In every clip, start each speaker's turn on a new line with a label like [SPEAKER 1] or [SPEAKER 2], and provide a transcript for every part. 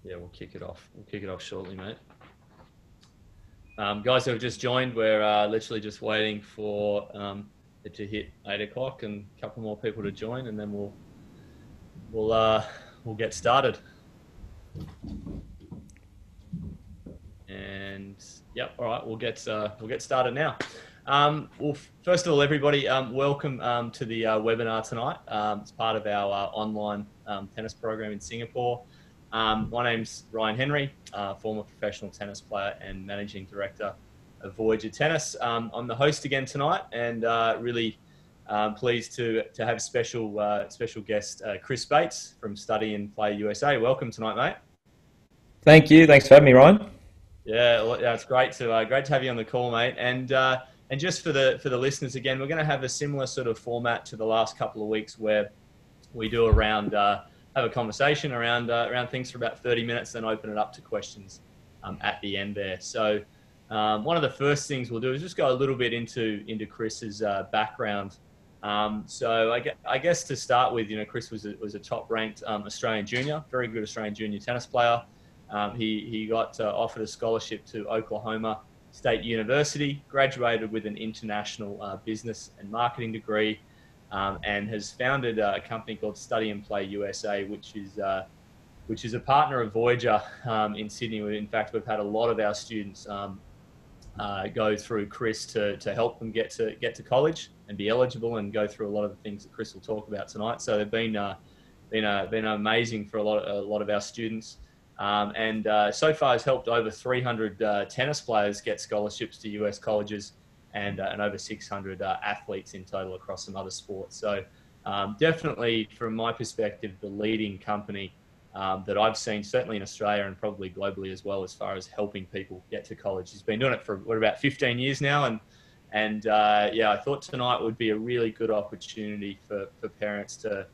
[SPEAKER 1] Yeah, we'll kick it off. We'll kick it off shortly, mate. Guys who have just joined, we're literally just waiting for it to hit 8 o'clock and a couple more people to join, and then we'll get started. And yep, all right, we'll get started now. Well, first of all, everybody, welcome to the webinar tonight. It's part of our online tennis program in Singapore. My name's Ryan Henry, former professional tennis player and managing director of Voyager Tennis. I'm the host again tonight, and really pleased to have special guest Chris Bates from Study and Play USA. Welcome tonight, mate.
[SPEAKER 2] Thank you. Thanks for having me, Ryan.
[SPEAKER 1] Yeah, well, it's great to have you on the call, mate. And just for the listeners again, we're going to have a similar sort of format to the last couple of weeks, where we do have a conversation around things for about 30 minutes, then open it up to questions at the end there. So one of the first things we'll do is just go a little bit into Chris's background. So I guess to start with, Chris was a top-ranked Australian junior, very good Australian junior tennis player. He got offered a scholarship to Oklahoma State University, graduated with an international business and marketing degree, and has founded a company called Study and Play USA, which is a partner of Voyager in Sydney. In fact, we've had a lot of our students go through Chris to help them get to college and be eligible, and go through a lot of the things that Chris will talk about tonight. So they've been amazing for a lot of our students. And so far has helped over 300 tennis players get scholarships to US colleges, and over 600 athletes in total across some other sports. So definitely, from my perspective, the leading company that I've seen, certainly in Australia and probably globally as well, as far as helping people get to college. He's been doing it for about 15 years now, and yeah, I thought tonight would be a really good opportunity for parents to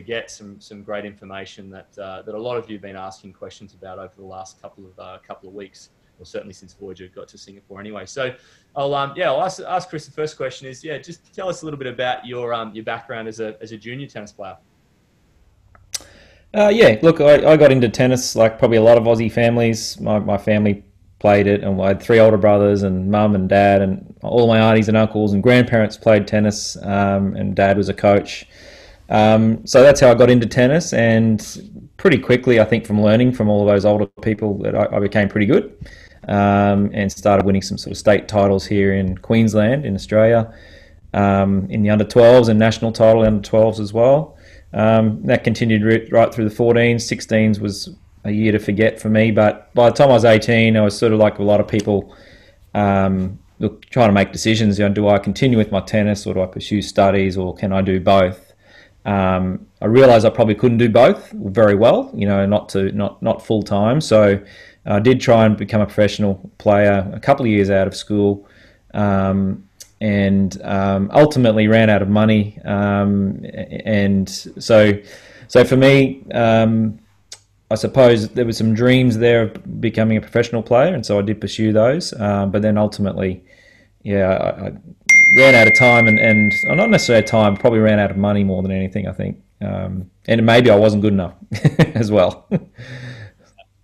[SPEAKER 1] get some great information that a lot of you have been asking questions about over the last couple of weeks, or certainly since Voyager got to Singapore anyway. So I'll ask Chris. The first question is, just tell us a little bit about your background as a junior tennis player.
[SPEAKER 2] Look, I got into tennis like probably a lot of Aussie families. My family played it, and I had 3 older brothers, and mum and dad, and all my aunties and uncles and grandparents played tennis, and dad was a coach. So that's how I got into tennis, and pretty quickly, I think, from learning from all of those older people, that I became pretty good, and started winning some sort of state titles here in Queensland, in Australia, in the under-12s, and national title under-12s as well. That continued right through the 14s. 16s was a year to forget for me, but by the time I was 18, I was sort of like a lot of people, trying to make decisions. Do I continue with my tennis, or do I pursue studies, or can I do both? I realised I probably couldn't do both very well, not full time. So I did try and become a professional player a couple of years out of school, and ultimately ran out of money. And so for me, I suppose there were some dreams there of becoming a professional player, and so I did pursue those. But then ultimately, I ran out of time, and not necessarily time, probably ran out of money more than anything, I think. And maybe I wasn't good enough as well.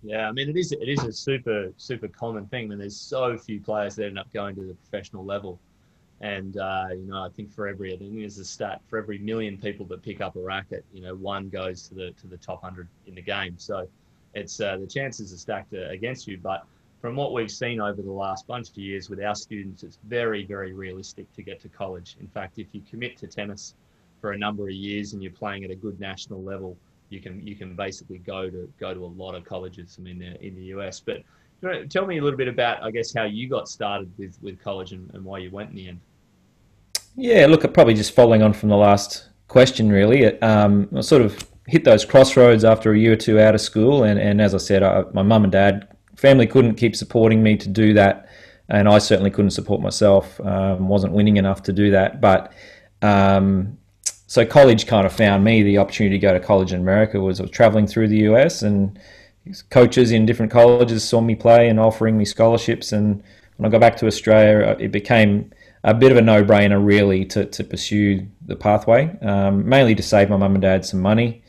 [SPEAKER 1] Yeah, I mean, it is a super common thing. I mean, there's so few players that end up going to the professional level. And, I think there's a stat, for every million people that pick up a racket, one goes to the top 100 in the game. So it's the chances are stacked against you. But from what we've seen over the last bunch of years with our students, it's very, very realistic to get to college. In fact, if you commit to tennis for a number of years and you're playing at a good national level, you can basically go to a lot of colleges in the US. But tell me a little bit about, I guess, how you got started with college and why you went in the end.
[SPEAKER 2] Yeah, look, probably just following on from the last question, really. I sort of hit those crossroads after a year or two out of school, and as I said, my mum and dad, family couldn't keep supporting me to do that, and I certainly couldn't support myself. Wasn't winning enough to do that, but so college kind of found me. The opportunity to go to college in America I was traveling through the US, and coaches in different colleges saw me play and offering me scholarships. And when I got back to Australia, it became a bit of a no-brainer, really, to pursue the pathway, mainly to save my mum and dad some money.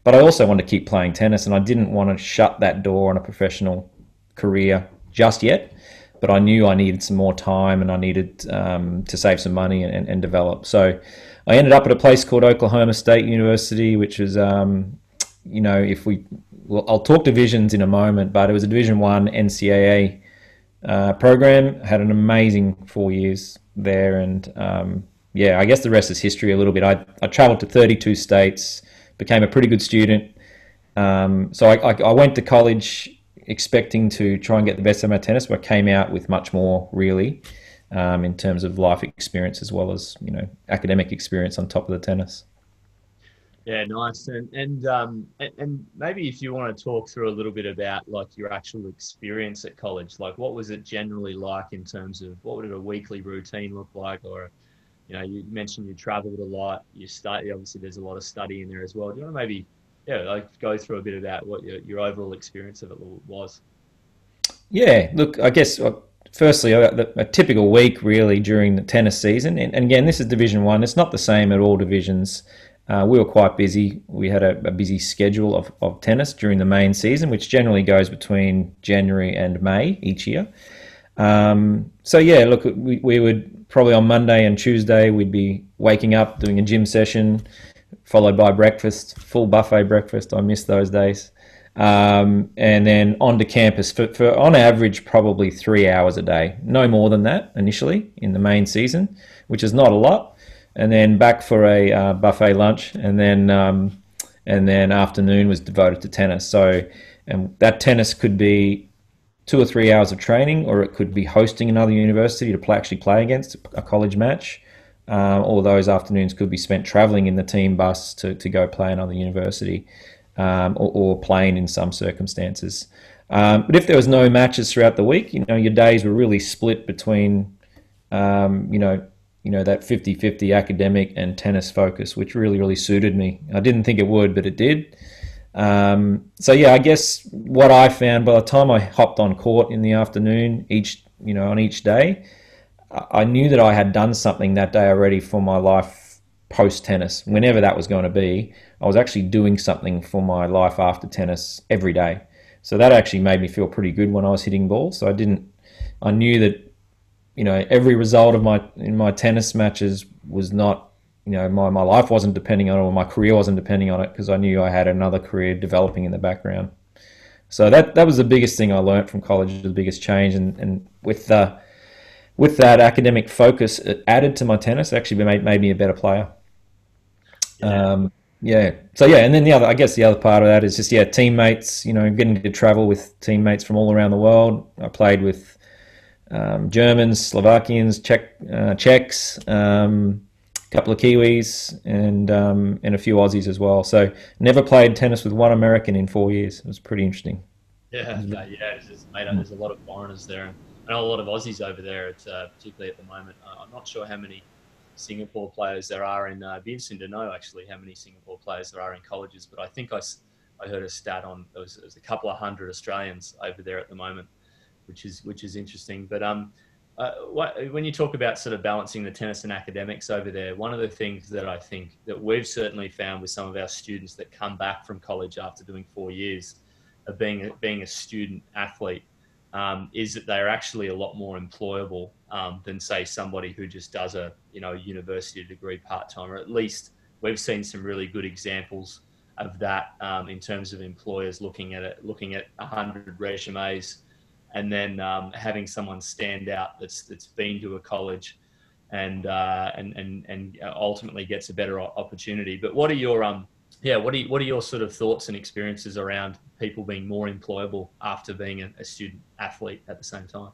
[SPEAKER 2] But I also wanted to keep playing tennis, and I didn't want to shut that door on a professional career just yet. But I knew I needed some more time, and I needed to save some money and develop. So I ended up at a place called Oklahoma State University, which was, I'll talk divisions in a moment, but it was a Division One NCAA program. Had an amazing 4 years there, and I guess the rest is history a little bit. I traveled to 32 states, became a pretty good student. So I went to college expecting to try and get the best of my tennis, but I came out with much more, really, in terms of life experience as well as academic experience on top of the tennis.
[SPEAKER 1] Yeah, nice. And maybe if you want to talk through a little bit about like your actual experience at college, like what was it generally like in terms of what would a weekly routine look like? Or, you mentioned you traveled a lot, you study, obviously there's a lot of study in there as well. Do you want to maybe, like go through a bit about what your overall experience of it was?
[SPEAKER 2] Yeah, look, I guess firstly, a typical week really during the tennis season, and again, this is Division One. It's not the same at all divisions. We were quite busy. We had a busy schedule of tennis during the main season, which generally goes between January and May each year. So yeah, look, we would probably on Monday and Tuesday, we'd be waking up, doing a gym session, followed by breakfast, full buffet breakfast. I miss those days. And then onto campus for on average, probably 3 hours a day. No more than that initially in the main season, which is not a lot. And then back for a buffet lunch, and then afternoon was devoted to tennis. So, and that tennis could be 2 or 3 hours of training, or it could be hosting another university to actually play against a college match. Or those afternoons could be spent traveling in the team bus to go play another university, or playing in some circumstances. But if there was no matches throughout the week, your days were really split between, that 50-50 academic and tennis focus, which really, really suited me. I didn't think it would, but it did. So yeah, I guess what I found by the time I hopped on court in the afternoon, on each day, I knew that I had done something that day already for my life post tennis, whenever that was going to be. I was actually doing something for my life after tennis every day. So that actually made me feel pretty good when I was hitting balls. So I knew that, every result of my tennis matches was not, my life wasn't depending on it, or my career wasn't depending on it, because I knew I had another career developing in the background. So that was the biggest thing I learned from college, the biggest change. And with that academic focus, it added to my tennis. It actually made me a better player. So and then the other part of that is just teammates. Getting to travel with teammates from all around the world. I played with Germans, Slovakians, Czechs, a couple of Kiwis, and a few Aussies as well. So never played tennis with one American in 4 years. It was pretty interesting.
[SPEAKER 1] It's just made up. There's a lot of foreigners there, and I know a lot of Aussies over there. Particularly at the moment. I'm not sure how many Singapore players there are in. It'd be interesting to know actually how many Singapore players there are in colleges. But I think I heard a stat on there was a couple of hundred Australians over there at the moment, which is interesting. But when you talk about sort of balancing the tennis and academics over there, one of the things that I think that we've certainly found with some of our students that come back from college after doing 4 years of being a student athlete is that they're actually a lot more employable than say somebody who just does a university degree part-time, or at least we've seen some really good examples of that in terms of employers looking at 100 resumes and then having someone stand out that's been to a college and ultimately gets a better opportunity. But what are your sort of thoughts and experiences around people being more employable after being a student athlete at the same time?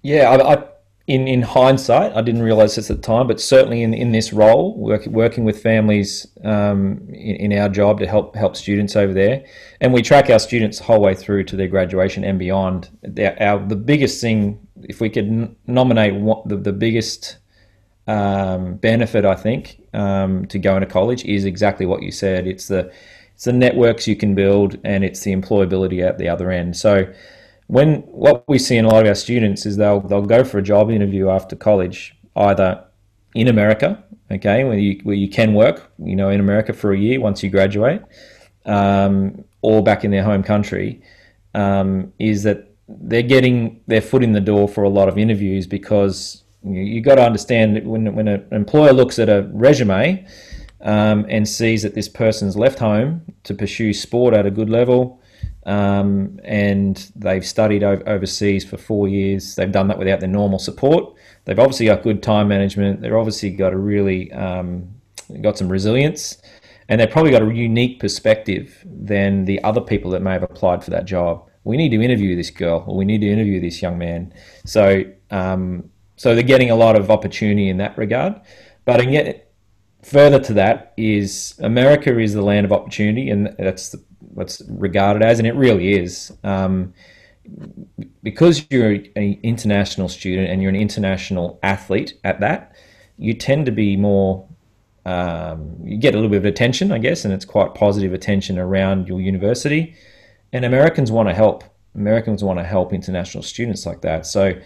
[SPEAKER 2] Yeah, in hindsight, I didn't realize this at the time, but certainly in this role, working with families in our job to help students over there, and we track our students the whole way through to their graduation and beyond. The biggest thing, if we could nominate the biggest benefit, I think, to going to college is exactly what you said. It's the networks you can build, and it's the employability at the other end. So what we see in a lot of our students is they'll go for a job interview after college, either in America, okay, where you can work, in America for a year once you graduate, or back in their home country, is that they're getting their foot in the door for a lot of interviews because you got to understand that when an employer looks at a resume and sees that this person's left home to pursue sport at a good level, and they've studied overseas for 4 years, they've done that without their normal support. They've obviously got good time management. They've obviously got a really got some resilience, and they've probably got a unique perspective than the other people that may have applied for that job. We need to interview this girl, or we need to interview this young man. So, so they're getting a lot of opportunity in that regard. But again, further to that is America is the land of opportunity, and that's what's regarded as, and it really is. Because you're an international student and you're an international athlete at that, you tend to be more, you get a little bit of attention, I guess, and it's quite positive attention around your university. And Americans want to help. Americans want to help international students like that. So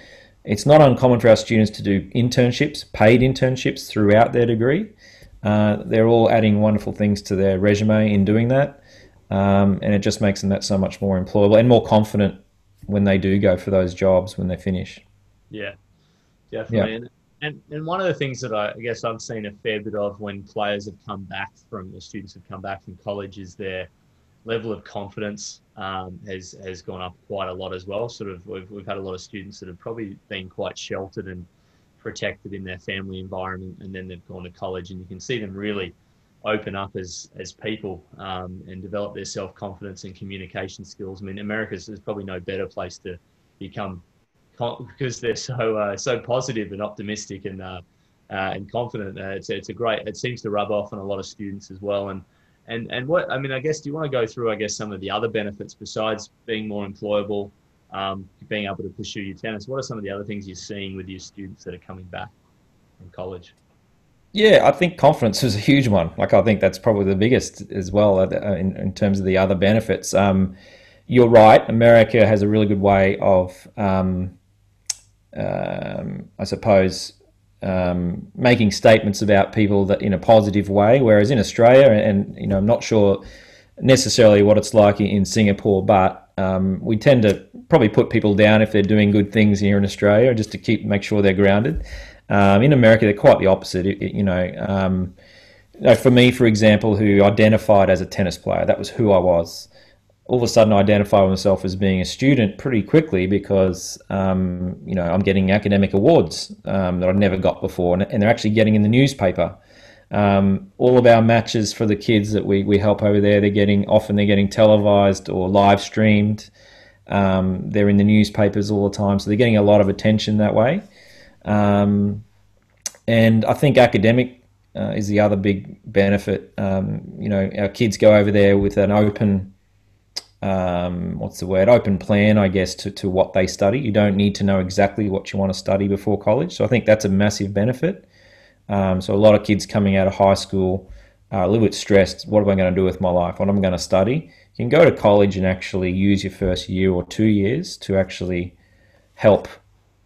[SPEAKER 2] it's not uncommon for our students to do internships, paid internships throughout their degree. They're all adding wonderful things to their resume in doing that. And it just makes them that so much more employable and more confident when they do go for those jobs when they finish.
[SPEAKER 1] Yeah, definitely. Yeah. And one of the things that I guess I've seen a fair bit of when players have come back the students have come back from college is their level of confidence has gone up quite a lot as well. Sort of we've had a lot of students that have probably been quite sheltered and protected in their family environment, and then they've gone to college, and you can see them really open up as people and develop their self-confidence and communication skills. I mean, there's probably no better place to become because they're so positive and optimistic and confident. It seems to rub off on a lot of students as well. And what I mean, I guess, do you want to go through, I guess, some of the other benefits besides being more employable, being able to pursue your tennis? What are some of the other things you're seeing with your students that are coming back from college?
[SPEAKER 2] Yeah, I think confidence is a huge one. Like, I think that's probably the biggest as well in terms of the other benefits. You're right. America has a really good way of, I suppose, making statements about people that in a positive way. Whereas in Australia, and I'm not sure necessarily what it's like in Singapore, but we tend to probably put people down if they're doing good things here in Australia, just to make sure they're grounded. In America, they're quite the opposite. For me, for example, who identified as a tennis player, that was who I was. All of a sudden, I identify myself as being a student pretty quickly because, I'm getting academic awards that I've never got before, and they're actually getting in the newspaper. All of our matches for the kids that we help over there, they're getting televised or live streamed. They're in the newspapers all the time, so they're getting a lot of attention that way. And I think academic is the other big benefit. Our kids go over there with an open, open plan, I guess, to what they study. You don't need to know exactly what you want to study before college. So I think that's a massive benefit. So a lot of kids coming out of high school are a little bit stressed. What am I going to do with my life? What am I going to study? You can go to college and actually use your first year or 2 years to actually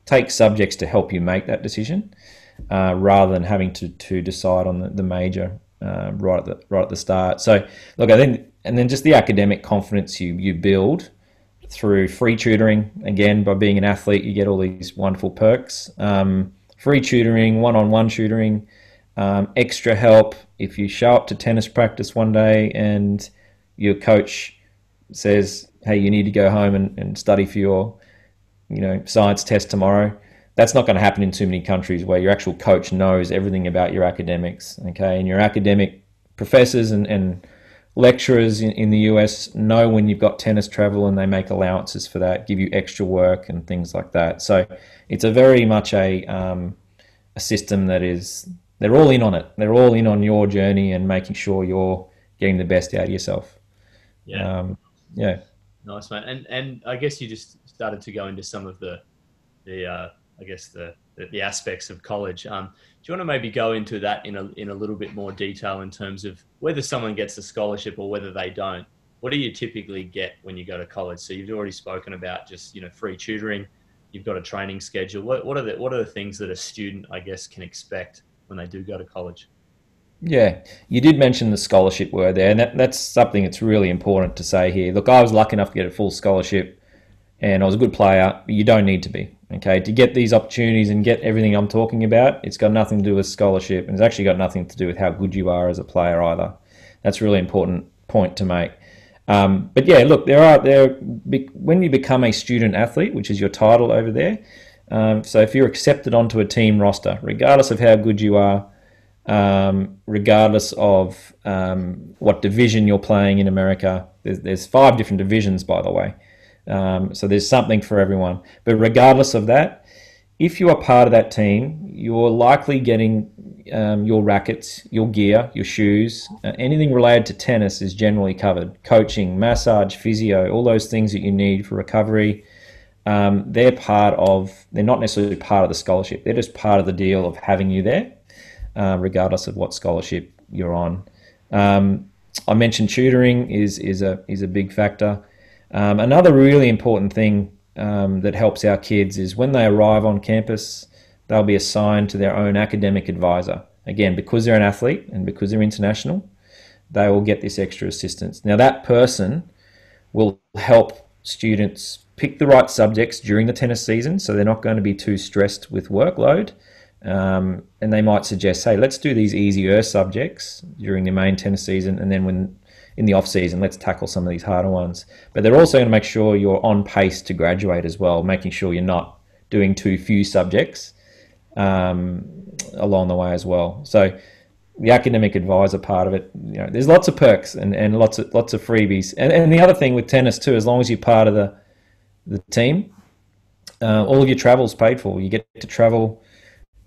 [SPEAKER 2] take subjects to help you make that decision, rather than having to decide on the major right at the start. So look, I think, and then just the academic confidence you build through free tutoring. Again, by being an athlete, you get all these wonderful perks. Free tutoring, one-on-one tutoring, extra help. If you show up to tennis practice one day and your coach says, hey, you need to go home and study for your science test tomorrow, that's not going to happen in too many countries where your actual coach knows everything about your academics, okay? And your academic professors and lecturers in the US know when you've got tennis travel, and they make allowances for that, give you extra work and things like that. So it's a very much a system that is, they're all in on it. They're all in on your journey and making sure you're getting the best out of yourself.
[SPEAKER 1] Yeah.
[SPEAKER 2] Yeah.
[SPEAKER 1] Nice, mate. And I guess you just started to go into some of the aspects of college. Do you want to maybe go into that in a little bit more detail in terms of whether someone gets a scholarship or whether they don't? What do you typically get when you go to college? So you've already spoken about just free tutoring. You've got a training schedule. What are the things that a student, I guess, can expect when they do go to college.
[SPEAKER 2] Yeah, you did mention the scholarship word there, and that's something that's really important to say here. Look, I was lucky enough to get a full scholarship, and I was a good player. But you don't need to be, okay? To get these opportunities and get everything I'm talking about, it's got nothing to do with scholarship, and it's actually got nothing to do with how good you are as a player either. That's a really important point to make. But yeah, look, when you become a student athlete, which is your title over there, so if you're accepted onto a team roster, regardless of how good you are, regardless of what division you're playing in America, there's 5 different divisions, by the way. So there's something for everyone. But regardless of that, if you are part of that team, you're likely getting your rackets, your gear, your shoes, anything related to tennis is generally covered. Coaching, massage, physio, all those things that you need for recovery. They're not necessarily part of the scholarship. They're just part of the deal of having you there, regardless of what scholarship you're on. I mentioned tutoring is a big factor. Another really important thing that helps our kids is when they arrive on campus, they'll be assigned to their own academic advisor. Again, because they're an athlete and because they're international, they will get this extra assistance. Now, that person will help students pick the right subjects during the tennis season, so they're not going to be too stressed with workload. And they might suggest, hey, let's do these easier subjects during the main tennis season, and then when in the off season, let's tackle some of these harder ones. But they're also going to make sure you're on pace to graduate as well, making sure you're not doing too few subjects along the way as well. So the academic advisor part of it, there's lots of perks and lots of freebies. And the other thing with tennis too, as long as you're part of the team, all of your travel's paid for. You get to travel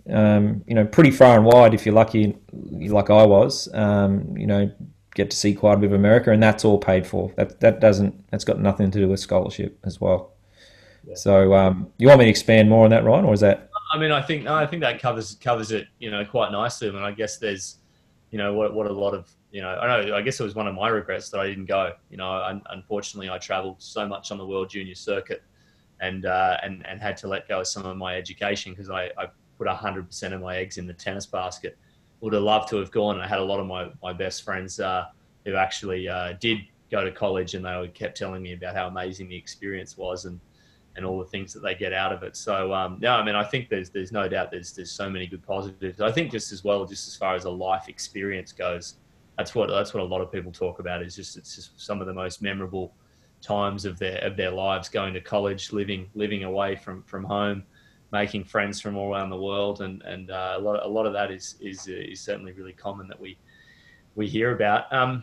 [SPEAKER 2] pretty far and wide if you're lucky, like I was. Get to see quite a bit of America, and that's all paid for. That's got nothing to do with scholarship as well. Yeah. So you want me to expand more on that, Ryan, or is that?
[SPEAKER 1] I mean, I think that covers it, quite nicely. I mean, I guess there's, what a lot of, I guess it was one of my regrets that I didn't go. Unfortunately, I traveled so much on the World Junior circuit, and had to let go of some of my education because I put 100% of my eggs in the tennis basket. Would have loved to have gone. And I had a lot of my best friends who actually did go to college, and they kept telling me about how amazing the experience was and all the things that they get out of it. So I mean, I think there's no doubt there's so many good positives. I think just as far as a life experience goes, that's what a lot of people talk about. It's just some of the most memorable times of their lives, going to college, living away from home, making friends from all around the world, and a lot of that is certainly really common that we hear about.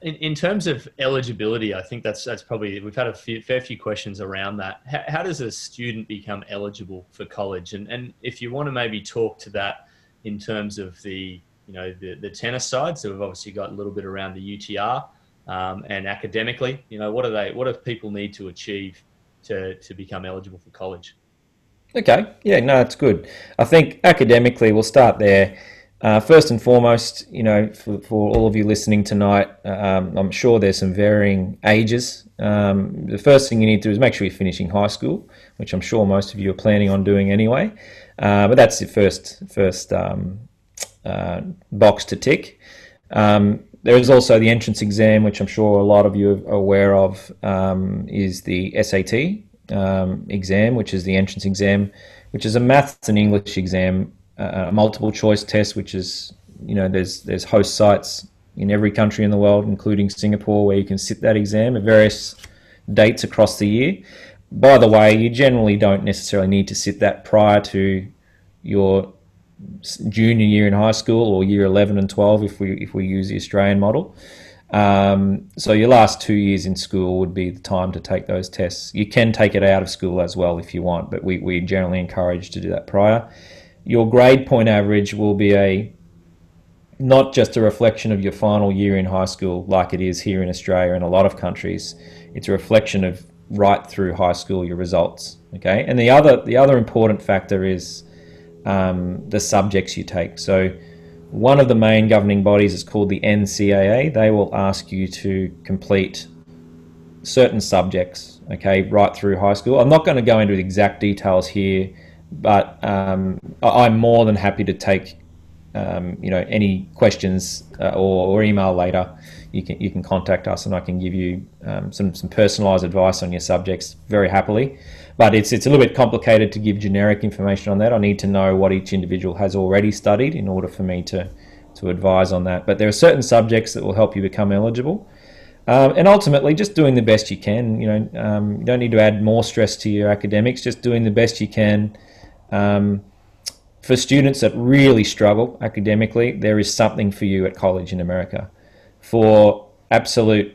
[SPEAKER 1] In terms of eligibility, I think that's probably, we've had a fair few questions around that. How does a student become eligible for college? And if you want to maybe talk to that in terms of the tennis side, so we've obviously got a little bit around the UTR and academically, what do people need to achieve to become eligible for college?
[SPEAKER 2] Okay, yeah, no, that's good. I think academically, we'll start there. First and foremost, for all of you listening tonight, I'm sure there's some varying ages. The first thing you need to do is make sure you're finishing high school, which I'm sure most of you are planning on doing anyway. But that's the first box to tick. There is also the entrance exam, which I'm sure a lot of you are aware of, is the SAT exam, which is the entrance exam, which is a maths and English exam, a multiple choice test, which is, there's host sites in every country in the world, including Singapore, where you can sit that exam at various dates across the year. By the way, you generally don't necessarily need to sit that prior to your junior year in high school, or year 11 and 12 if we use the Australian model. So your last 2 years in school would be the time to take those tests. You can take it out of school as well if you want, but we generally encourage to do that prior. Your grade point average will be not just a reflection of your final year in high school like it is here in Australia and a lot of countries. It's a reflection of right through high school, your results. Okay, and the other important factor is the subjects you take. So one of the main governing bodies is called the NCAA. They will ask you to complete certain subjects, okay, right through high school. I'm not going to go into the exact details here, but I'm more than happy to take any questions or email later, you can contact us, and I can give you some personalised advice on your subjects very happily. But it's a little bit complicated to give generic information on that. I need to know what each individual has already studied in order for me to advise on that. But there are certain subjects that will help you become eligible. And ultimately, just doing the best you can. You don't need to add more stress to your academics. Just doing the best you can. For students that really struggle academically, there is something for you at college in America. For absolute,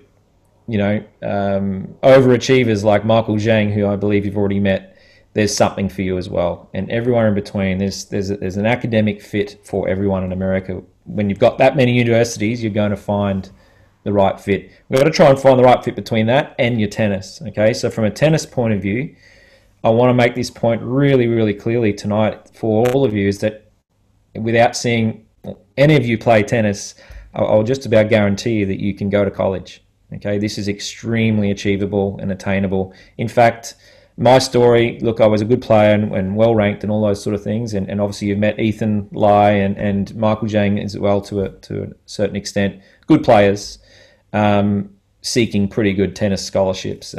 [SPEAKER 2] overachievers like Michael Zhang, who I believe you've already met, there's something for you as well. And everyone in between, there's an academic fit for everyone in America. When you've got that many universities, you're going to find the right fit. We've got to try and find the right fit between that and your tennis. Okay, so from a tennis point of view, I want to make this point really, really clearly tonight for all of you, is that without seeing any of you play tennis, I'll just about guarantee you that you can go to college. Okay, this is extremely achievable and attainable. In fact, my story, look, I was a good player and well ranked and all those sort of things, and obviously you've met Ethan Lai and Michael Zhang as well to a certain extent, good players seeking pretty good tennis scholarships.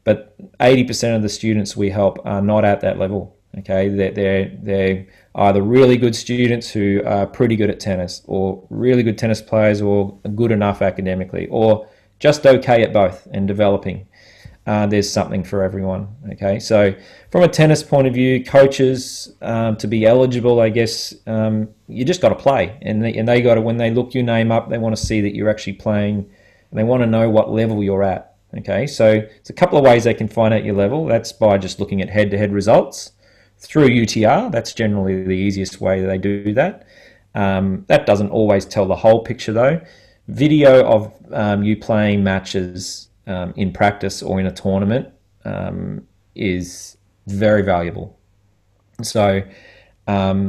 [SPEAKER 2] But 80% of the students we help are not at that level. Okay, they're either really good students who are pretty good at tennis, or really good tennis players, or good enough academically, or just okay at both and developing. There's something for everyone. Okay, so from a tennis point of view, coaches, to be eligible, I guess you just got to play, and they got to, when they look your name up, they want to see that you're actually playing, and they want to know what level you're at. Okay, so it's a couple of ways they can find out your level. That's by just looking at head-to-head results through UTR. That's generally the easiest way they do that. That doesn't always tell the whole picture though. Video of you playing matches in practice or in a tournament is very valuable. So I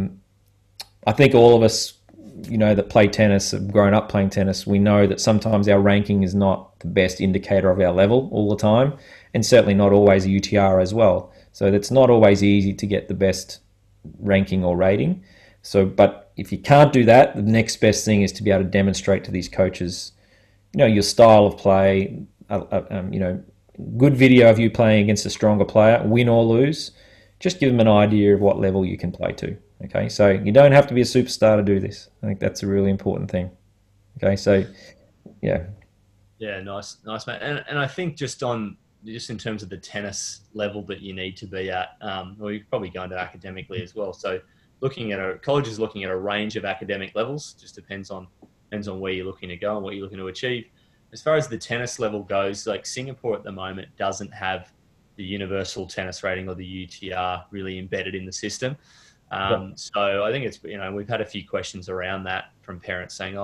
[SPEAKER 2] think all of us, that play tennis, have grown up playing tennis, we know that sometimes our ranking is not the best indicator of our level all the time, and certainly not always a UTR as well. So it's not always easy to get the best ranking or rating. So, but if you can't do that, the next best thing is to be able to demonstrate to these coaches, your style of play, good video of you playing against a stronger player, win or lose. Just give them an idea of what level you can play to. Okay, so you don't have to be a superstar to do this. I think that's a really important thing. Okay, so yeah.
[SPEAKER 1] Yeah, nice, mate. And I think just in terms of the tennis level that you need to be at, or you could probably go into academically as well. So college is looking at a range of academic levels. Just depends on where you're looking to go and what you're looking to achieve. As far as the tennis level goes, like Singapore at the moment doesn't have the universal tennis rating or the UTR really embedded in the system. So I think it's, we've had a few questions around that from parents saying,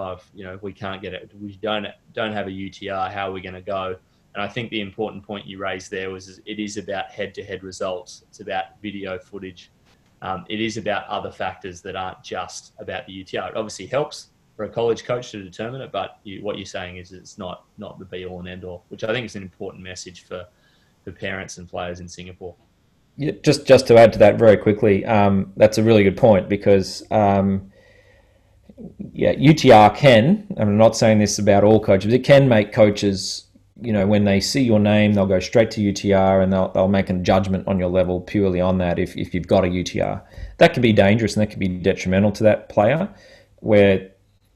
[SPEAKER 1] we can't get it, we don't have a UTR, how are we going to go? And I think the important point you raised there was it is about head-to-head results. It's about video footage. It is about other factors that aren't just about the UTR. It obviously helps for a college coach to determine it, but what you're saying is it's not the be-all and end-all, which I think is an important message for parents and players in Singapore.
[SPEAKER 2] Yeah, just to add to that very quickly, that's a really good point, because UTR can, I'm not saying this about all coaches, it can make coaches, when they see your name, they'll go straight to UTR and they'll make a judgment on your level purely on that if you've got a UTR. That can be dangerous and that can be detrimental to that player, where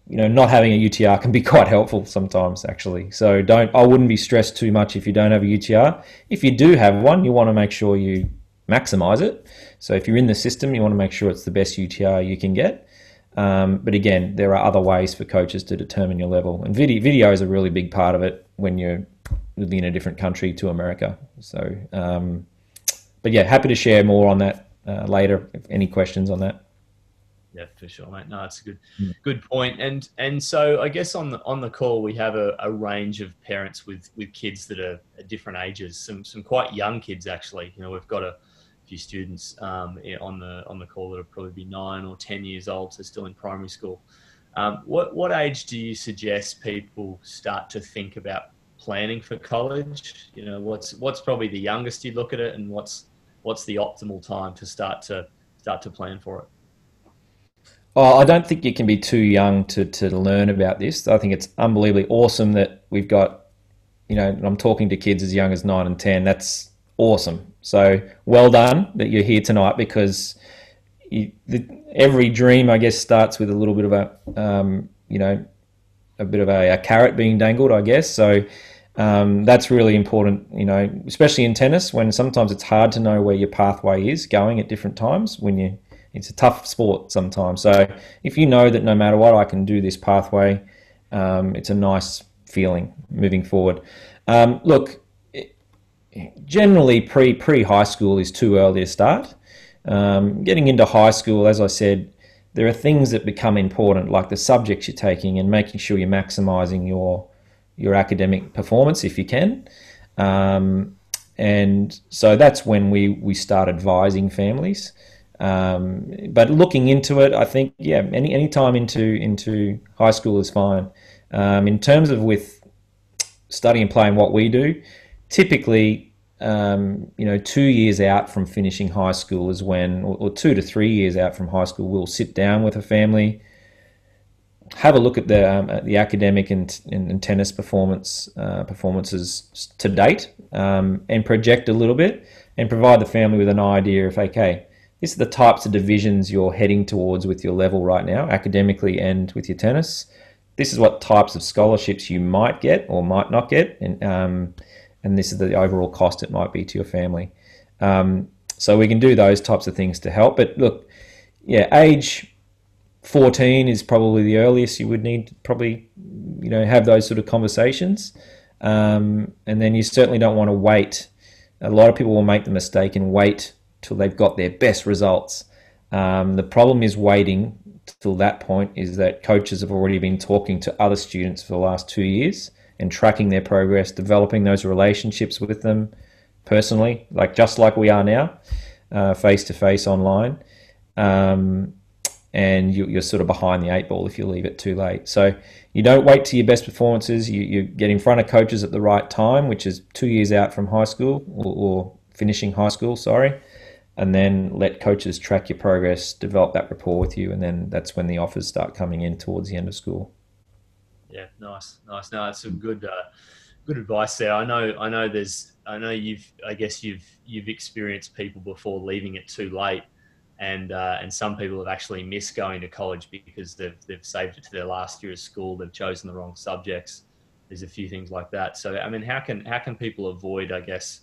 [SPEAKER 2] not having a UTR can be quite helpful sometimes, actually. So I wouldn't be stressed too much if you don't have a UTR. If you do have one, you want to make sure you maximize it. So if you're in the system, you want to make sure it's the best UTR you can get. But again, there are other ways for coaches to determine your level, and video is a really big part of it when you're living in a different country to America. So, but yeah, happy to share more on that later. If any questions on that.
[SPEAKER 1] Yeah, for sure, mate. No, it's a good point. And so I guess on the call we have a range of parents with kids that are at different ages. Some quite young kids actually. We've got a few students on the call that will probably be 9 or 10 years old, so still in primary school. What age do you suggest people start to think about planning for college? What's probably the youngest you look at it, and what's the optimal time to start to plan for it?
[SPEAKER 2] Oh, I don't think you can be too young to learn about this. I think it's unbelievably awesome that we've got, I'm talking to kids as young as 9 and 10. That's awesome. So well done that you're here tonight, because every dream, I guess, starts with a little bit of a bit of a carrot being dangled, I guess. So that's really important, especially in tennis, when sometimes it's hard to know where your pathway is going at different times. It's a tough sport sometimes. So if you know that no matter what, I can do this pathway, it's a nice feeling moving forward. Look, generally pre high school is too early to start. Getting into high school, as I said, there are things that become important, like the subjects you're taking and making sure you're maximising your academic performance if you can. And so that's when we start advising families. But looking into it, I think, yeah, any time into high school is fine. In terms of with study and playing what we do, typically, 2 years out from finishing high school is when, or 2 to 3 years out from high school, we'll sit down with a family, have a look at the academic and tennis performances to date, and project a little bit and provide the family with an idea of, okay, these are the types of divisions you're heading towards with your level right now, academically and with your tennis. This is what types of scholarships you might get or might not get, and this is the overall cost it might be to your family. So we can do those types of things to help. But look, yeah, age 14 is probably the earliest you would need to probably, have those sort of conversations. And then you certainly don't want to wait. A lot of people will make the mistake and wait till they've got their best results. The problem is waiting till that point is that coaches have already been talking to other students for the last 2 years and tracking their progress, developing those relationships with them personally, just like we are now, face-to-face online. And you're sort of behind the 8 ball if you leave it too late. So you don't wait till your best performances. You get in front of coaches at the right time, which is 2 years out from high school or finishing high school, and then let coaches track your progress, develop that rapport with you, and then that's when the offers start coming in towards the end of school.
[SPEAKER 1] Yeah, nice. No, that's some good advice there. I know you've experienced people before leaving it too late, and some people have actually missed going to college because they've saved it to their last year of school. They've chosen the wrong subjects. There's a few things like that. So I mean, how can people avoid, I guess,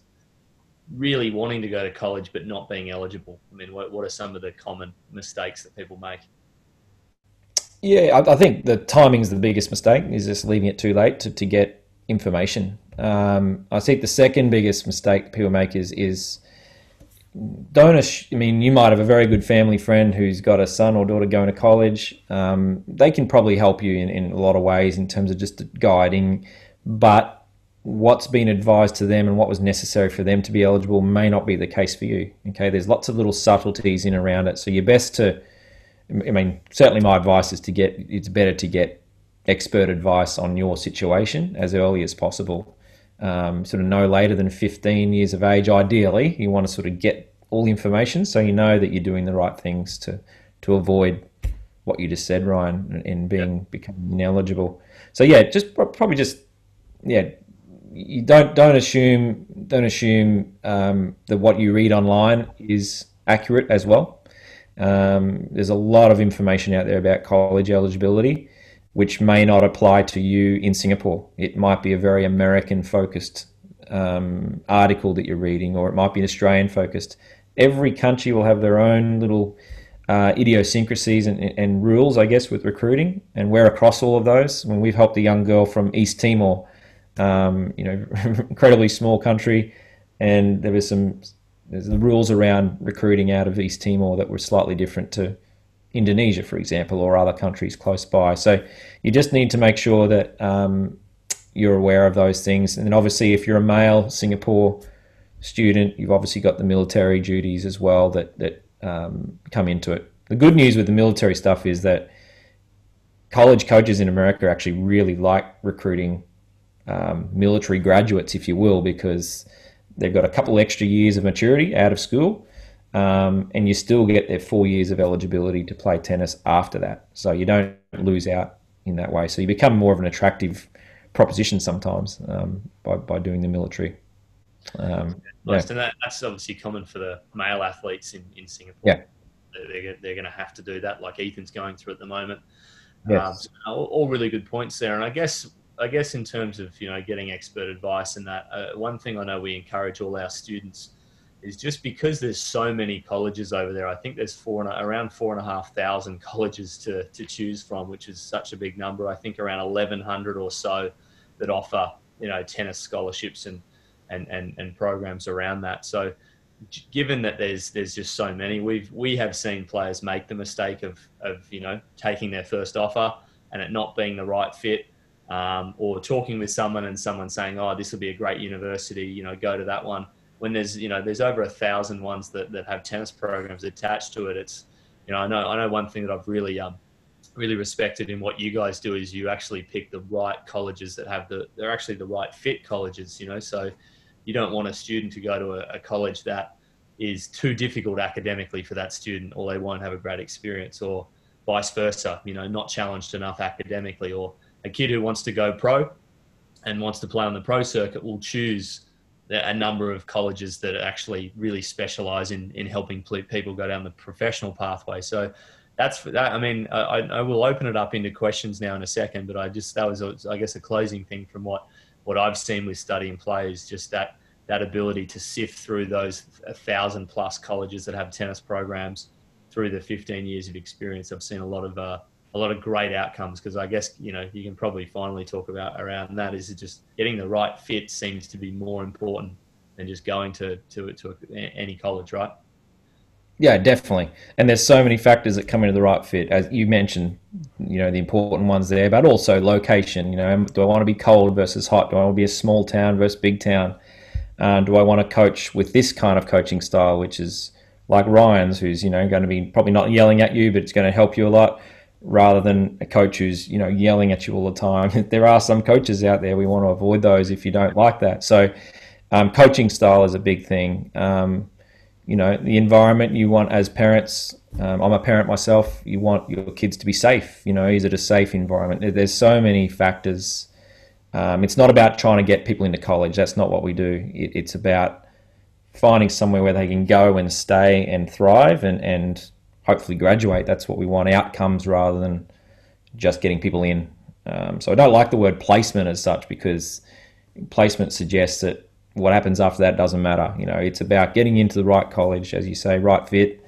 [SPEAKER 1] really wanting to go to college but not being eligible? I mean, what are some of the common mistakes that people make?
[SPEAKER 2] Yeah, I think the timing's the biggest mistake, is just leaving it too late to get information. I think the second biggest mistake people make is I mean, you might have a very good family friend who's got a son or daughter going to college. They can probably help you in a lot of ways in terms of just guiding, but what's been advised to them and what was necessary for them to be eligible may not be the case for you. Okay, there's lots of little subtleties in around it. So you're best to, I mean, certainly my advice is it's better to get expert advice on your situation as early as possible. Sort of no later than 15 years of age, ideally. You want to sort of get all the information so you know that you're doing the right things to avoid what you just said, Ryan, in becoming ineligible. So yeah, you don't assume that what you read online is accurate as well. There's a lot of information out there about college eligibility, which may not apply to you in Singapore. It might be a very American-focused article that you're reading, or it might be Australian-focused. Every country will have their own little idiosyncrasies and rules, I guess, with recruiting, and we're across all of those. When we've helped a young girl from East Timor, incredibly small country, and there's the rules around recruiting out of East Timor that were slightly different to Indonesia, for example, or other countries close by. So you just need to make sure that you're aware of those things. And then obviously if you're a male Singapore student, you've obviously got the military duties as well that come into it. The good news with the military stuff is that college coaches in America actually really like recruiting military graduates, if you will, because they've got a couple extra years of maturity out of school. and you still get their 4 years of eligibility to play tennis after that. So you don't lose out in that way. So you become more of an attractive proposition sometimes by doing the military.
[SPEAKER 1] Nice. And that's obviously common for the male athletes in Singapore.
[SPEAKER 2] Yeah.
[SPEAKER 1] They're going to have to do that, like Ethan's going through at the moment.
[SPEAKER 2] Yes.
[SPEAKER 1] So all really good points there. And I guess in terms of getting expert advice and that, one thing I know we encourage all our students is, just because there's so many colleges over there. I think there's around 4,500 colleges to choose from, which is such a big number. I think around 1,100 or so that offer tennis scholarships and programs around that. So given that there's just so many, we have seen players make the mistake of taking their first offer and it not being the right fit, or talking with someone and someone saying, oh, this will be a great university, go to that one, when there's over 1,000 ones that have tennis programs attached to it. It's I know one thing that I've really respected in what you guys do is you actually pick the right colleges that they're actually the right fit colleges, so you don't want a student to go to a college that is too difficult academically for that student, or they won't have a great experience, or vice versa, not challenged enough academically. Or a kid who wants to go pro and wants to play on the pro circuit will choose a number of colleges that actually really specialize in helping people go down the professional pathway. So that's that. I mean, I will open it up into questions now in a second, but that was I guess a closing thing from what I've seen with Study and Play is just that ability to sift through those 1,000+ colleges that have tennis programs through the 15 years of experience. I've seen a lot of great outcomes, because I guess you can probably finally talk about around that is just getting the right fit seems to be more important than just going to any college, right?
[SPEAKER 2] Yeah, definitely. And there's so many factors that come into the right fit, as you mentioned, the important ones there, but also location. Do I want to be cold versus hot? Do I want to be a small town versus big town? Do I want to coach with this kind of coaching style, which is like Ryan's, who's going to be probably not yelling at you, but it's going to help you a lot, rather than a coach who's yelling at you all the time. There are some coaches out there. We want to avoid those if you don't like that. So coaching style is a big thing. The environment you want as parents. I'm a parent myself. You want your kids to be safe. Is it a safe environment? There's so many factors. It's not about trying to get people into college. That's not what we do. It's about finding somewhere where they can go and stay and thrive and hopefully graduate. That's what we want, outcomes rather than just getting people in. So I don't like the word placement as such, because placement suggests that what happens after that doesn't matter. It's about getting into the right college, as you say, right fit,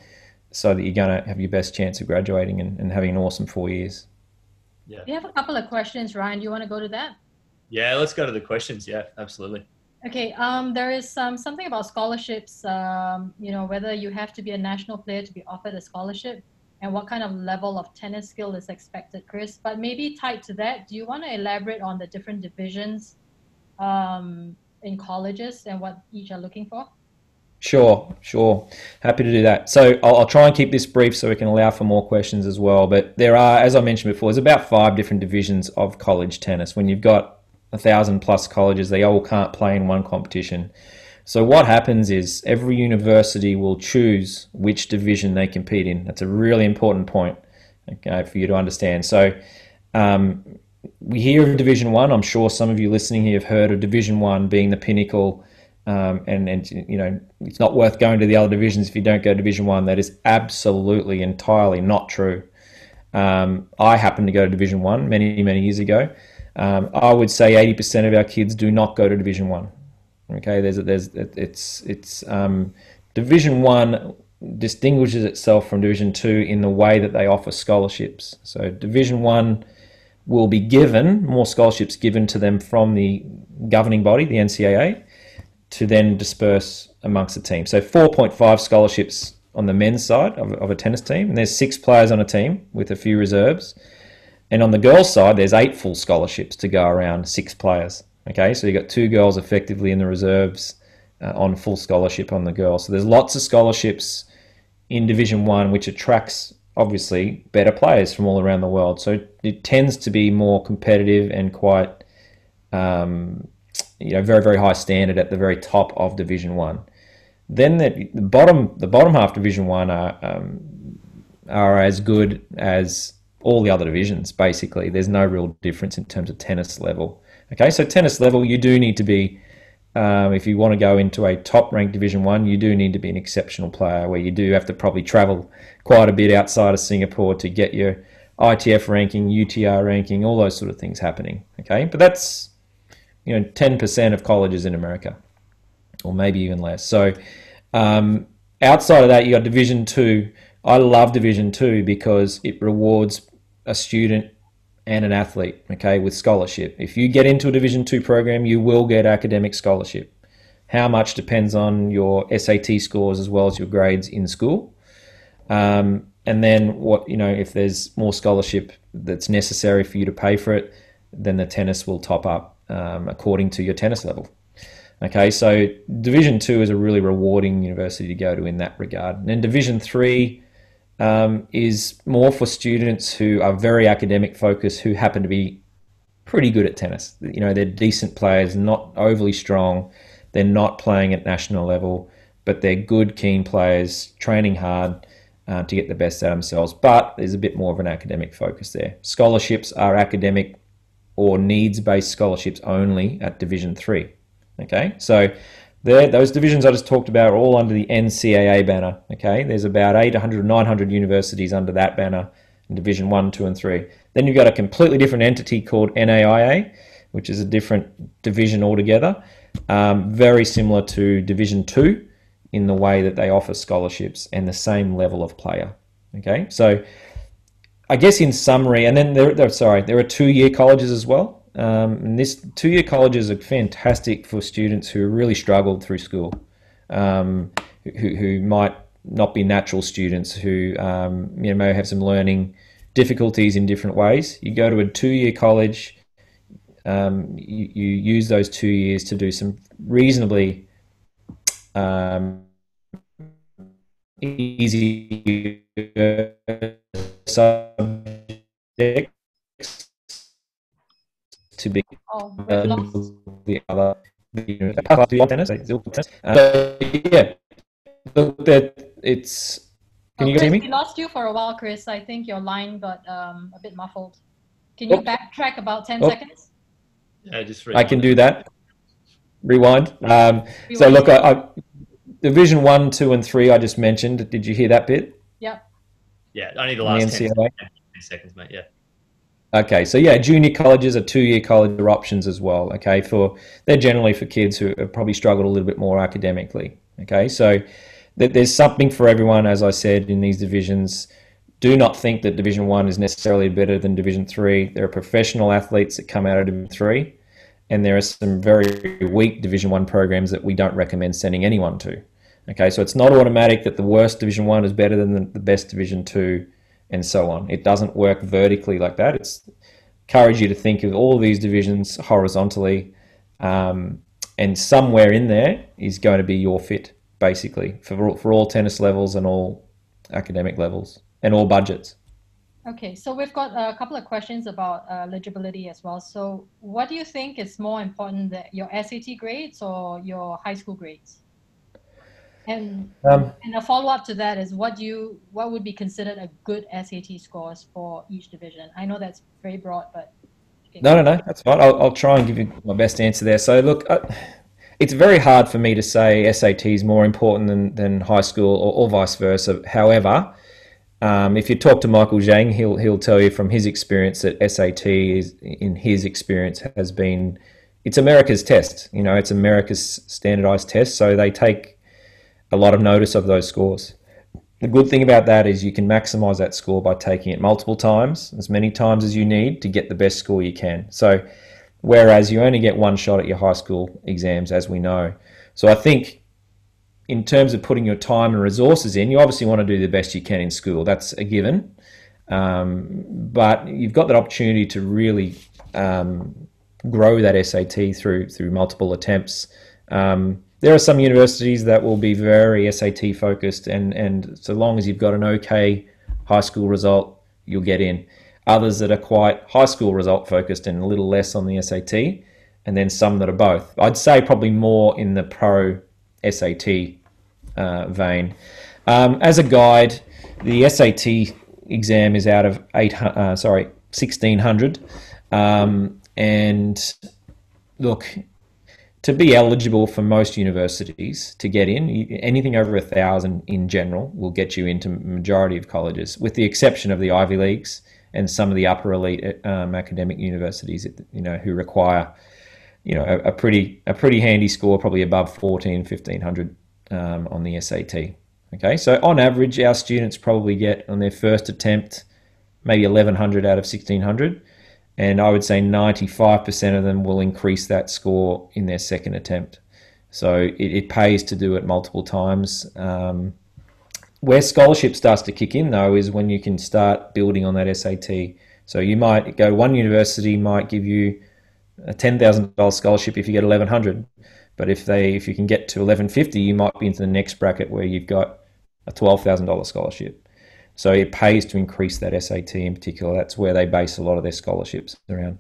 [SPEAKER 2] so that you're going to have your best chance of graduating and having an awesome 4 years.
[SPEAKER 1] Yeah.
[SPEAKER 3] We have a couple of questions, Ryan. Do you want to go to that?
[SPEAKER 1] Yeah, let's go to the questions. Yeah, absolutely.
[SPEAKER 3] Okay. There is something about scholarships. Whether you have to be a national player to be offered a scholarship, and what kind of level of tennis skill is expected, Chris. But maybe tied to that, do you want to elaborate on the different divisions in colleges and what each are looking for?
[SPEAKER 2] Sure. Happy to do that. So I'll try and keep this brief so we can allow for more questions as well. But there are, as I mentioned before, there's about 5 different divisions of college tennis. When you've got 1,000+ colleges, they all can't play in one competition. So what happens is every university will choose which division they compete in. That's a really important point, okay, for you to understand. So we hear of Division 1. I'm sure some of you listening here have heard of Division 1 being the pinnacle, and it's not worth going to the other divisions if you don't go to Division 1. That is absolutely, entirely not true. I happened to go to Division 1 many, many years ago. I would say 80% of our kids do not go to Division 1. Okay, Division 1 distinguishes itself from Division 2 in the way that they offer scholarships. So Division 1 will be given more scholarships given to them from the governing body, the NCAA, to then disperse amongst the team. So 4.5 scholarships on the men's side of a tennis team, and there's 6 players on a team with a few reserves. And on the girls' side, there's 8 full scholarships to go around 6 players. Okay, so you've got 2 girls effectively in the reserves on full scholarship on the girls. So there's lots of scholarships in Division 1, which attracts, obviously, better players from all around the world. So it tends to be more competitive and quite, very, very high standard at the very top of Division 1. Then the bottom half Division 1 are as good as all the other divisions, basically. There's no real difference in terms of tennis level. Okay, so tennis level, you do need to be, if you want to go into a top-ranked Division 1, you do need to be an exceptional player, where you do have to probably travel quite a bit outside of Singapore to get your ITF ranking, UTR ranking, all those sort of things happening. Okay, but that's 10% of colleges in America, or maybe even less. So outside of that, you got Division 2. I love Division 2 because it rewards a student and an athlete, okay, with scholarship. If you get into a Division 2 program, you will get academic scholarship. How much depends on your SAT scores as well as your grades in school. And then if there's more scholarship that's necessary for you to pay for it, then the tennis will top up according to your tennis level. Okay, so Division 2 is a really rewarding university to go to in that regard. And then Division 3 is more for students who are very academic focused, who happen to be pretty good at tennis. They're decent players, not overly strong. They're not playing at national level, but they're good, keen players, training hard to get the best out of themselves. But there's a bit more of an academic focus there. Scholarships are academic or needs-based scholarships only at Division 3. Okay, so those divisions I just talked about are all under the NCAA banner. Okay, there's about 800, 900 universities under that banner in Division 1, 2, and 3. Then you've got a completely different entity called NAIA, which is a different division altogether, very similar to Division 2 in the way that they offer scholarships and the same level of player. Okay, so I guess in summary, and then there are 2-year colleges as well. And this 2-year colleges are fantastic for students who really struggled through school, who might not be natural students, who may have some learning difficulties in different ways. You go to a 2-year college, you use those 2 years to do some reasonably easy subjects to be the other tennis. It's. Can you hear me?
[SPEAKER 3] We lost you for a while, Chris. I think your line got a bit muffled. Can you backtrack about 10 seconds?
[SPEAKER 1] Yeah, just
[SPEAKER 2] I can do that. Rewind. So look, I Division 1, 2, and 3 I just mentioned. Did you hear that bit?
[SPEAKER 3] Yep.
[SPEAKER 1] Yeah, only the last 10 seconds, mate. Yeah.
[SPEAKER 2] Okay, so yeah, junior colleges are 2-year college options as well. Okay, they're generally for kids who have probably struggled a little bit more academically. Okay, so there's something for everyone, as I said, in these divisions. Do not think that Division 1 is necessarily better than Division 3. There are professional athletes that come out of Division 3, and there are some very weak Division 1 programs that we don't recommend sending anyone to. Okay, so it's not automatic that the worst Division 1 is better than the best Division 2, and so on. It doesn't work vertically like that. It's encourage you to think of all of these divisions horizontally, and somewhere in there is going to be your fit, basically, for all tennis levels and all academic levels and all budgets.
[SPEAKER 3] Okay, so we've got a couple of questions about eligibility as well. So what do you think is more important, your SAT grades or your high school grades? And a follow-up to that is what would be considered a good SAT scores for each division? I know that's very broad, but...
[SPEAKER 2] No, that's fine. I'll try and give you my best answer there. So look, it's very hard for me to say SAT is more important than high school or vice versa. However, if you talk to Michael Zhang, he'll tell you from his experience that SAT is, in his experience, it's America's test. It's America's standardized test, so they take a lot of notice of those scores. The good thing about that is you can maximize that score by taking it multiple times, as many times as you need to get the best score you can. So whereas you only get one shot at your high school exams, as we know. So I think in terms of putting your time and resources in, you obviously want to do the best you can in school. That's a given. But you've got that opportunity to really grow that SAT through multiple attempts. There are some universities that will be very SAT focused, and so long as you've got an okay high school result, you'll get in. Others that are quite high school result focused and a little less on the SAT, and then some that are both. I'd say probably more in the pro SAT vein. As a guide, the SAT exam is out of 1600, and look, to be eligible for most universities to get in, anything over 1,000 in general will get you into majority of colleges, with the exception of the Ivy Leagues and some of the upper elite academic universities, who require, a pretty handy score, probably above 1,1500 on the SAT. Okay, so on average, our students probably get on their first attempt maybe 1,100 out of 1,600. And I would say 95% of them will increase that score in their second attempt. So it pays to do it multiple times. Where scholarship starts to kick in, though, is when you can start building on that SAT. So you might go, one university might give you a $10,000 scholarship if you get 1,100. But if you can get to 1,150, you might be into the next bracket where you've got a $12,000 scholarship. So it pays to increase that SAT in particular. That's where they base a lot of their scholarships around.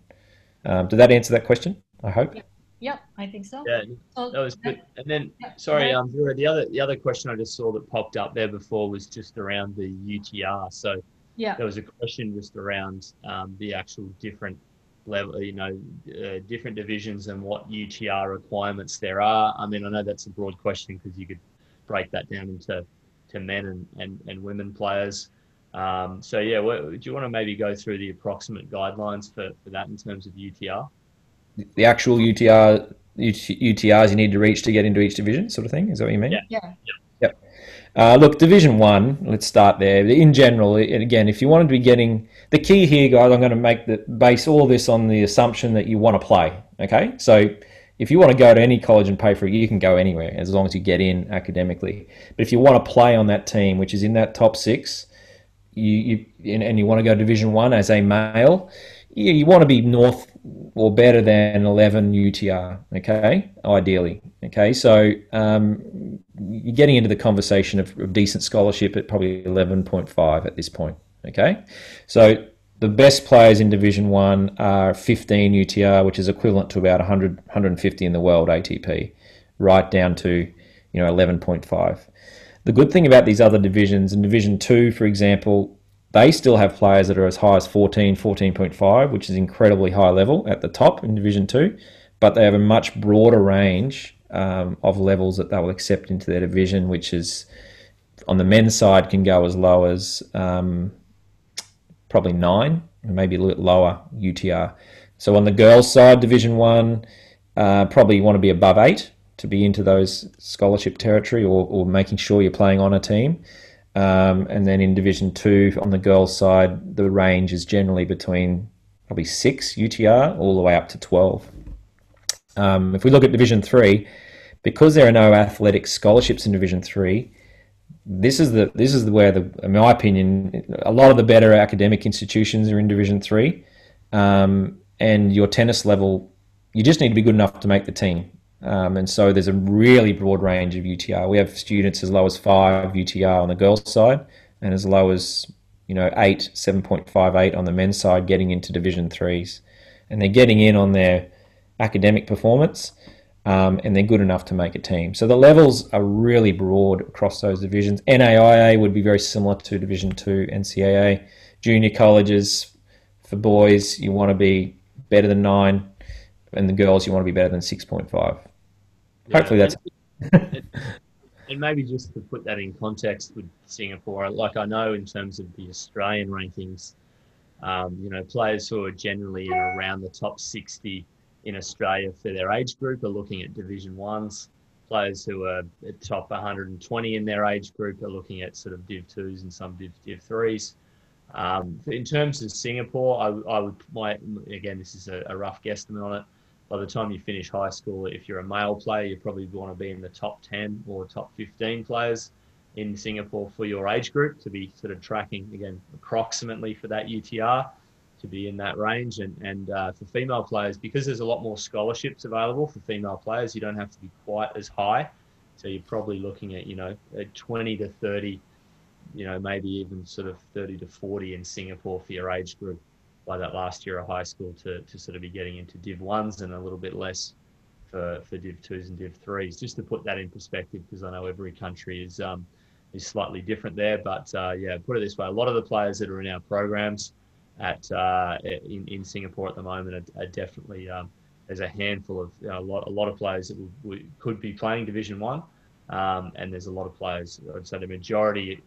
[SPEAKER 2] Did that answer that question? I hope.
[SPEAKER 3] Yep, I think so.
[SPEAKER 1] Yeah,
[SPEAKER 3] so
[SPEAKER 1] that was good. And then, sorry, Vera, the other question I just saw that popped up there before was just around the UTR. So there was a question just around the actual different level, different divisions and what UTR requirements there are. I mean, I know that's a broad question because you could break that down into men and women players. So yeah, do you want to maybe go through the approximate guidelines for that in terms of UTR?
[SPEAKER 2] The actual UTRs you need to reach to get into each division, sort of thing. Is that what you mean?
[SPEAKER 3] Yeah.
[SPEAKER 2] Yep. Look, Division 1, let's start there. In general, again, if you wanted to be getting... The key here, guys, I'm going to base all of this on the assumption that you want to play, okay? So if you want to go to any college and pay for it, you can go anywhere as long as you get in academically. But if you want to play on that team, which is in that top 6, and you want to go Division 1 as a male, you want to be north or better than 11 UTR, okay, ideally. Okay, so you're getting into the conversation of decent scholarship at probably 11.5 at this point, okay? So the best players in Division 1 are 15 UTR, which is equivalent to about 100, 150 in the world ATP, right down to 11.5. The good thing about these other divisions, in Division 2, for example, they still have players that are as high as 14, 14.5, which is incredibly high level at the top in Division 2, but they have a much broader range of levels that they will accept into their division, which is, on the men's side, can go as low as probably 9, and maybe a little lower UTR. So on the girls' side, Division 1, probably you want to be above 8 to be into those scholarship territory or making sure you're playing on a team. And then in Division 2, on the girls' side, the range is generally between probably 6 UTR all the way up to 12. If we look at Division 3, because there are no athletic scholarships in Division 3, this is where, in my opinion, a lot of the better academic institutions are in Division 3. And your tennis level, you just need to be good enough to make the team. And so there's a really broad range of UTR. We have students as low as 5 UTR on the girls' side and as low as 8, 7.58 on the men's side getting into Division 3s. And they're getting in on their academic performance and they're good enough to make a team. So the levels are really broad across those divisions. NAIA would be very similar to Division 2 NCAA. Junior colleges, for boys, you want to be better than 9, and the girls, you want to be better than 6.5. Hopefully that's...
[SPEAKER 1] And maybe just to put that in context with Singapore, like I know in terms of the Australian rankings, players who are generally in around the top 60 in Australia for their age group are looking at Division 1s. Players who are at top 120 in their age group are looking at sort of Div 2s and some Div 3s. In terms of Singapore, again, this is a rough guesstimate on it. By the time you finish high school, if you're a male player, you probably want to be in the top 10 or top 15 players in Singapore for your age group to be sort of tracking, again, approximately for that UTR to be in that range. And for female players, because there's a lot more scholarships available for female players, you don't have to be quite as high. So you're probably looking at, at 20 to 30, maybe even sort of 30 to 40 in Singapore for your age group by that last year of high school to sort of be getting into Div 1s and a little bit less for Div 2s and Div 3s, just to put that in perspective, because I know every country is slightly different there. But yeah, put it this way: a lot of the players that are in our programs in Singapore at the moment are definitely there's a handful of a lot of players that could be playing Division 1. And there's a lot of players. I'd say the majority,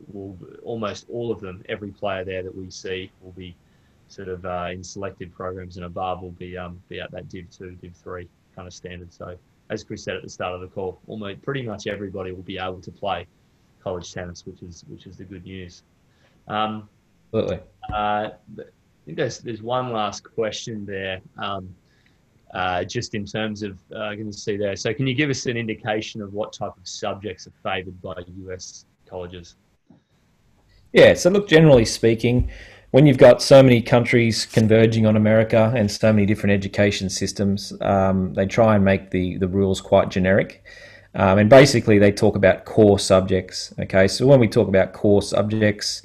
[SPEAKER 1] almost all of them, every player there that we see will be sort of in selected programs and above will be at that Div 2, Div 3 kind of standard. So as Chris said at the start of the call, almost pretty much everybody will be able to play college tennis, which is the good news.
[SPEAKER 2] Absolutely.
[SPEAKER 1] I think there's one last question there. Just in terms of, I can see there. So can you give us an indication of what type of subjects are favoured by US colleges?
[SPEAKER 2] Yeah, so look, generally speaking, when you've got so many countries converging on America and so many different education systems, they try and make the rules quite generic. And basically they talk about core subjects. Okay, so when we talk about core subjects,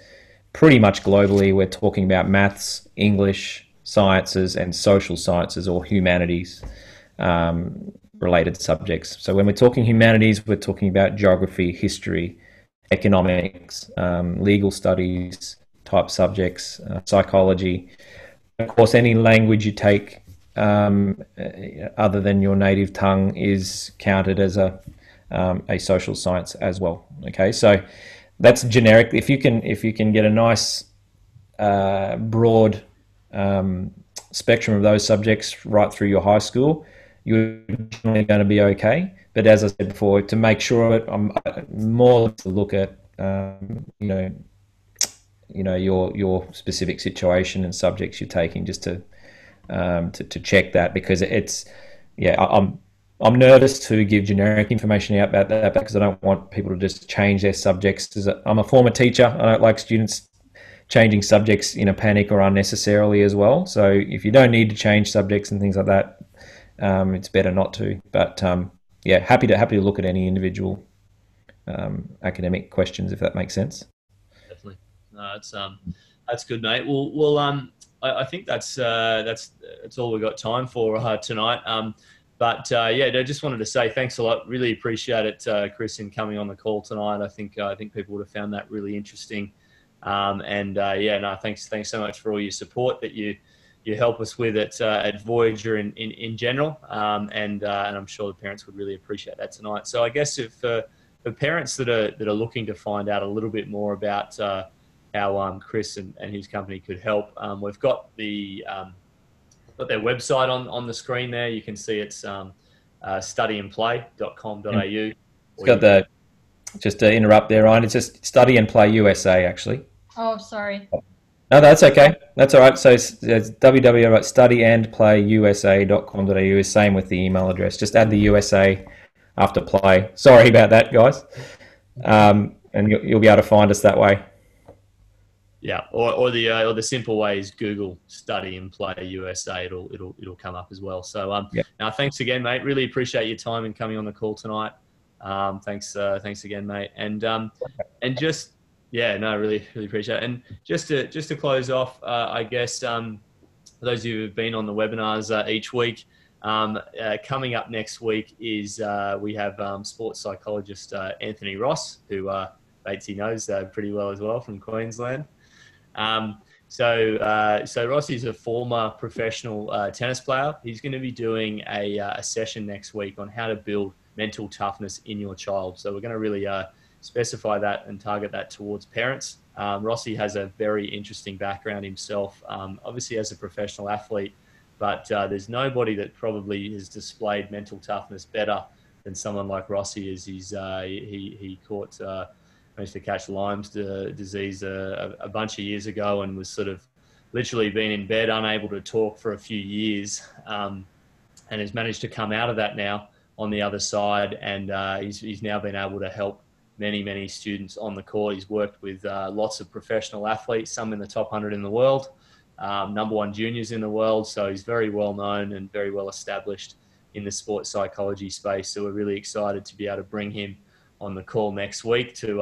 [SPEAKER 2] pretty much globally, we're talking about maths, English, sciences and social sciences or humanities related subjects. So when we're talking humanities, we're talking about geography, history, economics, legal studies type subjects, psychology. Of course, any language you take other than your native tongue is counted as a social science as well. Okay, so that's generic. If you can get a nice broad spectrum of those subjects right through your high school, you're generally going to be okay. But as I said before, to make sure of it, I'm more to look at your specific situation and subjects you're taking, just to check that, because I'm nervous to give generic information out about that, because I don't want people to just change their subjects. I'm a former teacher. I don't like students changing subjects in a panic or unnecessarily as well. So if you don't need to change subjects and things like that, it's better not to. But yeah, happy to look at any individual academic questions, if that makes sense.
[SPEAKER 1] Definitely, no, that's good, mate. Well, I think that's all we've got time for tonight. But yeah, I just wanted to say thanks a lot. Really appreciate it, Chris, in coming on the call tonight. I think people would have found that really interesting. Thanks so much for all your support that you help us with at Voyager in general. And I'm sure the parents would really appreciate that tonight. So I guess if for parents that are looking to find out a little bit more about how Chris and his company could help, we've got got their website on the screen there. You can see it's studyandplay.com.au.
[SPEAKER 2] It's got just to interrupt there, Ryan, it's just Study and Play USA, actually.
[SPEAKER 3] Oh, sorry.
[SPEAKER 2] No, that's okay. That's all right. So it's www.studyandplayusa.com.au is same with the email address. Just add the USA after play. Sorry about that, guys. And you'll be able to find us that way.
[SPEAKER 1] Yeah, or the simple way is Google Study and Play USA. It'll come up as well. So now thanks again, mate. Really appreciate your time and coming on the call tonight. Thanks again, mate. And just really appreciate it. And just to close off, I guess for those of you who've been on the webinars each week, coming up next week is we have sports psychologist Anthony Ross, who Batesy knows pretty well as well from Queensland. So Rossi's a former professional tennis player. He's going to be doing a session next week on how to build mental toughness in your child. So we're going to really specify that and target that towards parents. Rossi has a very interesting background himself, obviously as a professional athlete, but there's nobody that probably has displayed mental toughness better than someone like Rossi. He managed to catch Lyme's disease a bunch of years ago and was sort of literally been in bed, unable to talk for a few years, and has managed to come out of that now on the other side. And he's now been able to help many students on the court. He's worked with lots of professional athletes, some in the top 100 in the world, #1 juniors in the world. So he's very well known and very well established in the sports psychology space. So we're really excited to be able to bring him on the call next week to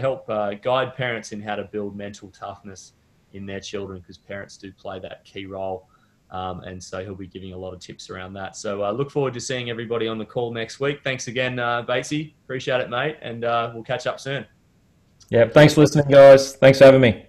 [SPEAKER 1] help guide parents in how to build mental toughness in their children, because parents do play that key role And so he'll be giving a lot of tips around that. So look forward to seeing everybody on the call next week. Thanks again, Batesy. Appreciate it, mate. And we'll catch up soon.
[SPEAKER 2] Yeah, thanks for listening, guys. Thanks for having me.